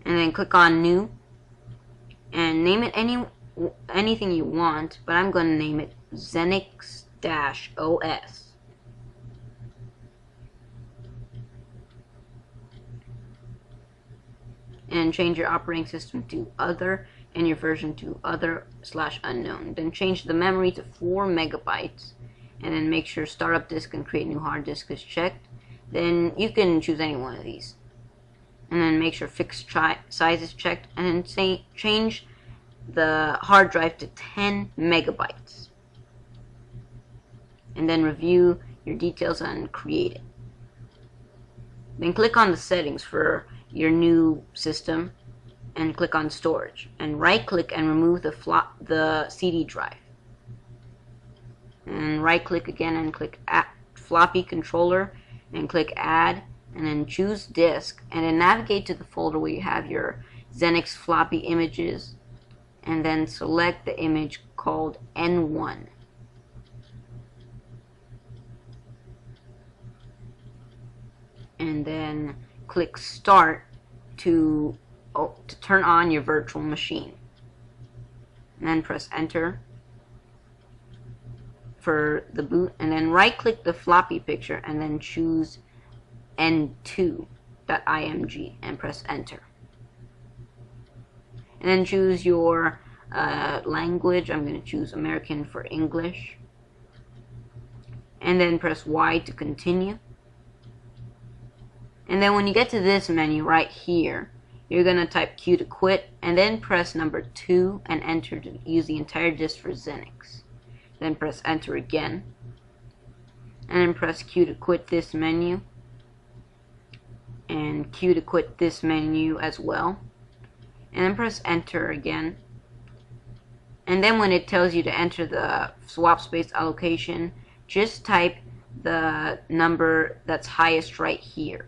and then click on New, and name it anything you want, but I'm going to name it Xenix-OS. And change your operating system to Other and your version to Other/unknown. Then change the memory to 4 megabytes, and then make sure Startup Disk and Create New Hard Disk is checked. Then you can choose any one of these. And then make sure Fixed Size is checked, and then change the hard drive to 10 megabytes. And then review your details and create it. Then click on the settings for your new system and click on storage, and right click and remove the CD drive, and right click again and click add floppy controller and click add, and then choose disk, and then navigate to the folder where you have your Xenix floppy images, and then select the image called N1. And then click Start to turn on your virtual machine. And then press Enter for the boot, and then right click the floppy picture and then choose N2.img and press Enter. And then choose your language. I'm going to choose American for English. And then press Y to continue. And then when you get to this menu right here, you're going to type Q to quit, and then press number 2 and enter to use the entire disk for Xenix. Then press enter again, and then press Q to quit this menu, and Q to quit this menu as well, and then press enter again. And then when it tells you to enter the swap space allocation, just type the number that's highest right here,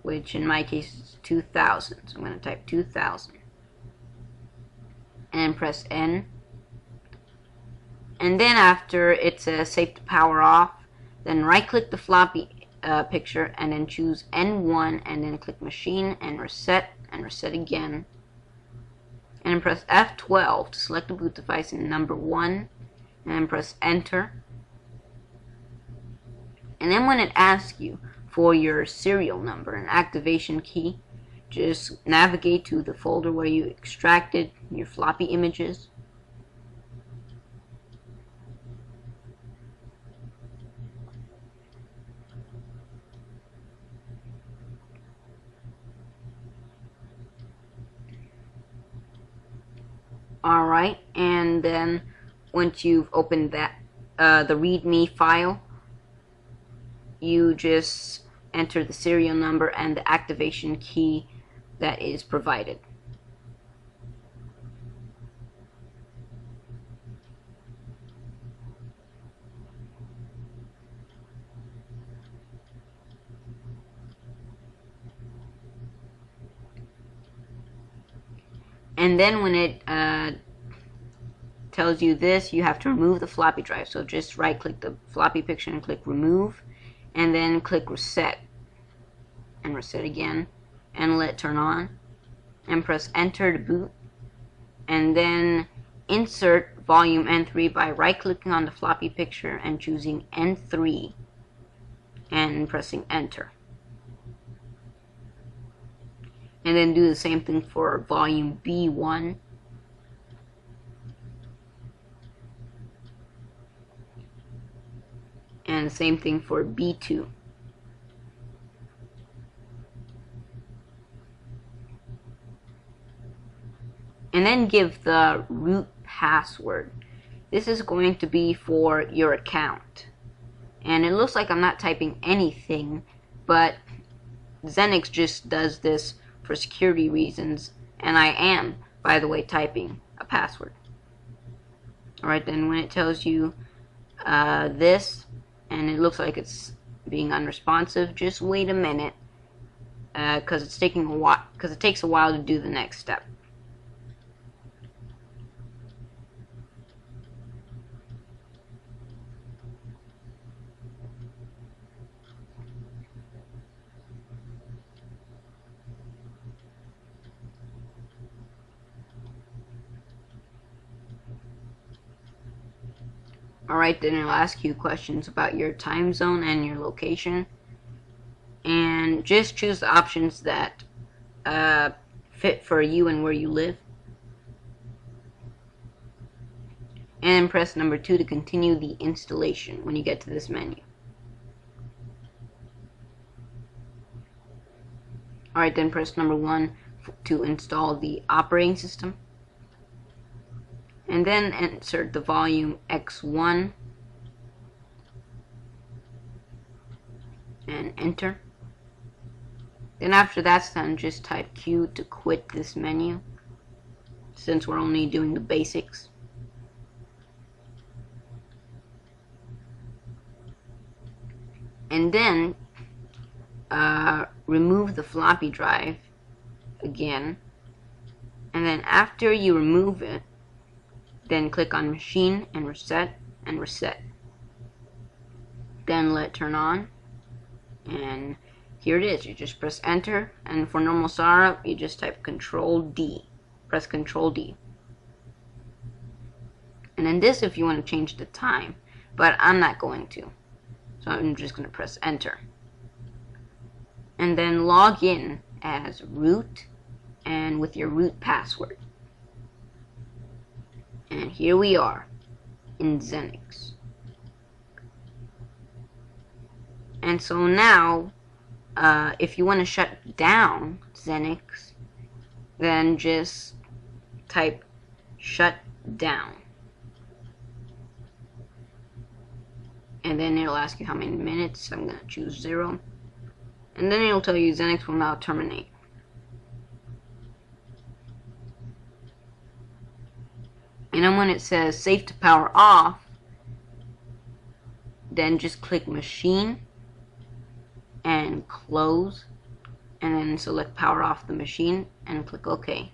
which in my case is 2000. So I'm going to type 2000 and press N. And then after it says safe to power off, then right click the floppy picture and then choose N1 and then click machine and reset again. And then press F12 to select the boot device in number 1 and then press enter. And then when it asks you for your serial number and activation key, just navigate to the folder where you extracted your floppy images. Alright, and then once you've opened that the README file, you just enter the serial number and the activation key that is provided. And then when it tells you this, you have to remove the floppy drive. So just right click the floppy picture and click remove, and then click reset and reset again and let it turn on, and press enter to boot, and then insert volume N3 by right clicking on the floppy picture and choosing N3 and pressing enter. And then do the same thing for volume B1. And the same thing for B2. And then give the root password. This is going to be for your account. And it looks like I'm not typing anything, but Xenix just does this for security reasons, and I am, by the way, typing a password. Alright, then when it tells you this, and it looks like it's being unresponsive, just wait a minute, because it's taking a while, because it takes a while to do the next step. Alright, then it'll ask you questions about your time zone and your location. And just choose the options that fit for you and where you live. And press number 2 to continue the installation when you get to this menu. Alright, then press number 1 to install the operating system. And then insert the volume X1 and enter. Then after that's done, just type Q to quit this menu, since we're only doing the basics. And then remove the floppy drive again, and then after you remove it, then click on machine and reset, then let it turn on, and here it is. You just press enter, and for normal startup you just type Control D, press Control D. And then this if you want to change the time, but I'm not going to, so I'm just going to press enter. And then log in as root and with your root password. And here we are in Xenix. And so now, if you want to shut down Xenix, then just type shut down. And then it'll ask you how many minutes. I'm going to choose 0. And then it'll tell you Xenix will now terminate. And then when it says safe to power off, then just click machine and close, and then select power off the machine and click OK.